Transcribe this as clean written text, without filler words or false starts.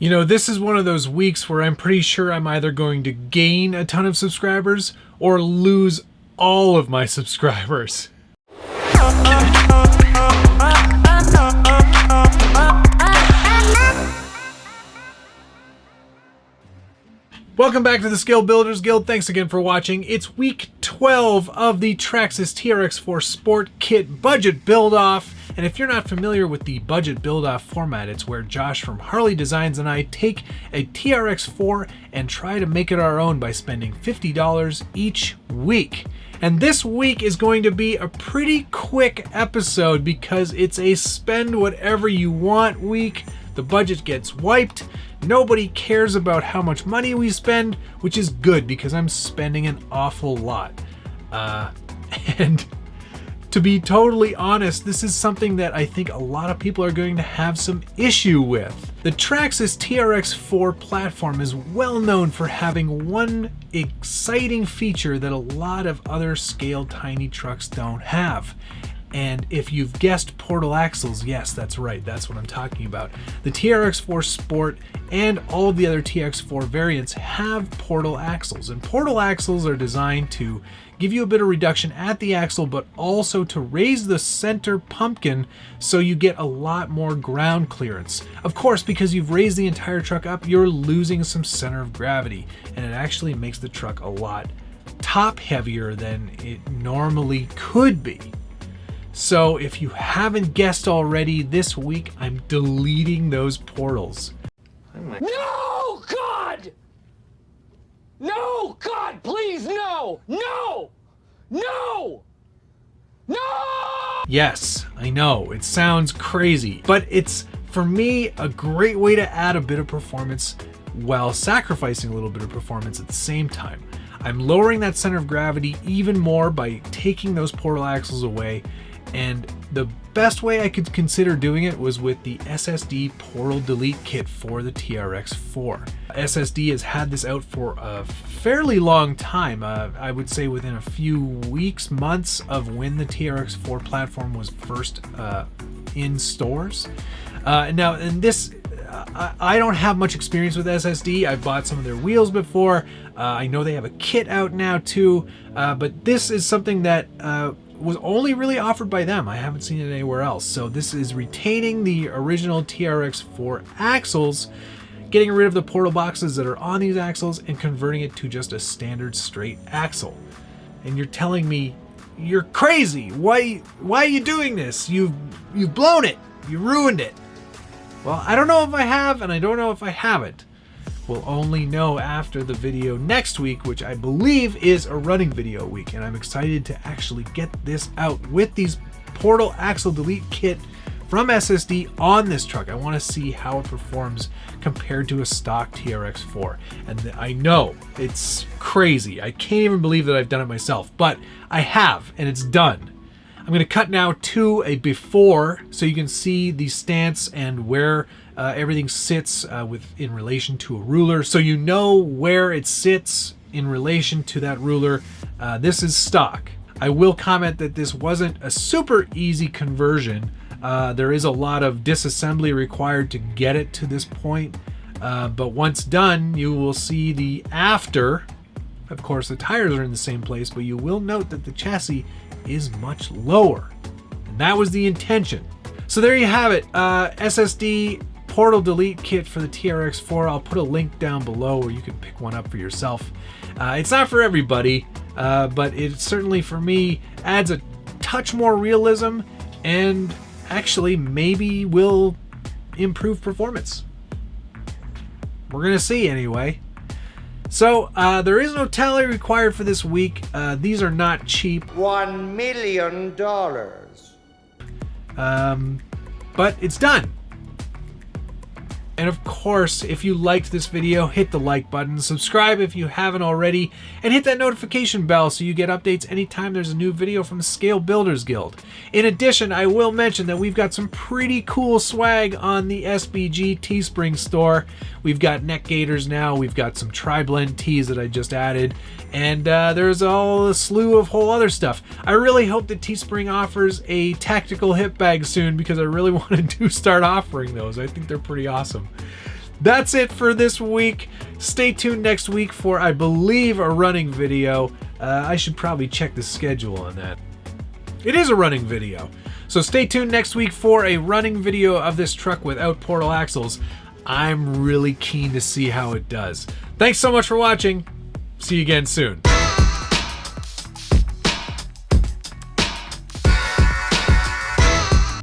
You know, this is one of those weeks where I'm pretty sure I'm either going to gain a ton of subscribers or lose all of my subscribers. Welcome back to the Scale Builders Guild. Thanks again for watching. It's week 12 of the Traxxas TRX-4 Sport Kit budget build-off. And if you're not familiar with the budget build-off format, it's where Josh from Harley Designs and I take a TRX-4 and try to make it our own by spending $50 each week. And this week is going to be a pretty quick episode because it's a spend whatever you want week. The budget gets wiped. Nobody cares about how much money we spend, which is good because I'm spending an awful lot. And to be totally honest, this is something that I think a lot of people are going to have some issue with. The Traxxas TRX-4 platform is well known for having one exciting feature that a lot of other scaled tiny trucks don't have. And if you've guessed portal axles, yes, that's right, that's what I'm talking about. The TRX-4 Sport and all of the other TRX-4 variants have portal axles. And portal axles are designed to give you a bit of reduction at the axle, but also to raise the center pumpkin so you get a lot more ground clearance. Of course, because you've raised the entire truck up, you're losing some center of gravity, and it actually makes the truck a lot top heavier than it normally could be. So if you haven't guessed already, this week I'm deleting those portals. No, God! No, God, please, no! No! No! No! Yes, I know, it sounds crazy, but it's, for me, a great way to add a bit of performance while sacrificing a little bit of performance at the same time. I'm lowering that center of gravity even more by taking those portal axles away. And the best way I could consider doing it was with the SSD Portal Delete Kit for the TRX-4. SSD has had this out for a fairly long time. I would say within a few weeks, months of when the TRX-4 platform was first in stores. I don't have much experience with SSD. I've bought some of their wheels before. I know they have a kit out now too, but this is something that was only really offered by them. I haven't seen it anywhere else. So this is retaining the original TRX-4 axles, getting rid of the portal boxes that are on these axles and converting it to just a standard straight axle. And you're telling me you're crazy. Why are you doing this? You've blown it. You ruined it. Well, I don't know if I have, and I don't know if I haven't. We'll only know after the video next week, which I believe is a running video week, and I'm excited to actually get this out with these Portal Axle Delete Kit from SSD on this truck. I want to see how it performs compared to a stock TRX-4. And I know it's crazy. I can't even believe that I've done it myself, but I have, and it's done. I'm going to cut now to a before so you can see the stance and where everything sits in relation to a ruler, so you know where it sits in relation to that ruler. This is stock. I will comment that this wasn't a super easy conversion. There is a lot of disassembly required to get it to this point, but once done, you will see the after. Of course, the tires are in the same place, but you will note that the chassis is much lower, and that was the intention. So there you have it, SSD Portal Delete Kit for the TRX-4. I'll put a link down below where you can pick one up for yourself. It's not for everybody, but it certainly for me adds a touch more realism and actually maybe will improve performance. We're gonna see anyway. So there is no tally required for this week. These are not cheap. $1 million. But it's done. And of course, if you liked this video, hit the like button, subscribe if you haven't already, and hit that notification bell so you get updates anytime there's a new video from the Scale Builders Guild. In addition, I will mention that we've got some pretty cool swag on the SBG Teespring store. We've got neck gaiters now, we've got some tri-blend tees that I just added, and there's all a slew of whole other stuff. I really hope that Teespring offers a tactical hip bag soon because I really want to start offering those. I think they're pretty awesome. That's it for this week. Stay tuned next week for, I believe, a running video. I should probably check the schedule on that. It is a running video. So stay tuned next week for a running video of this truck without portal axles. I'm really keen to see how it does. Thanks so much for watching. See you again soon.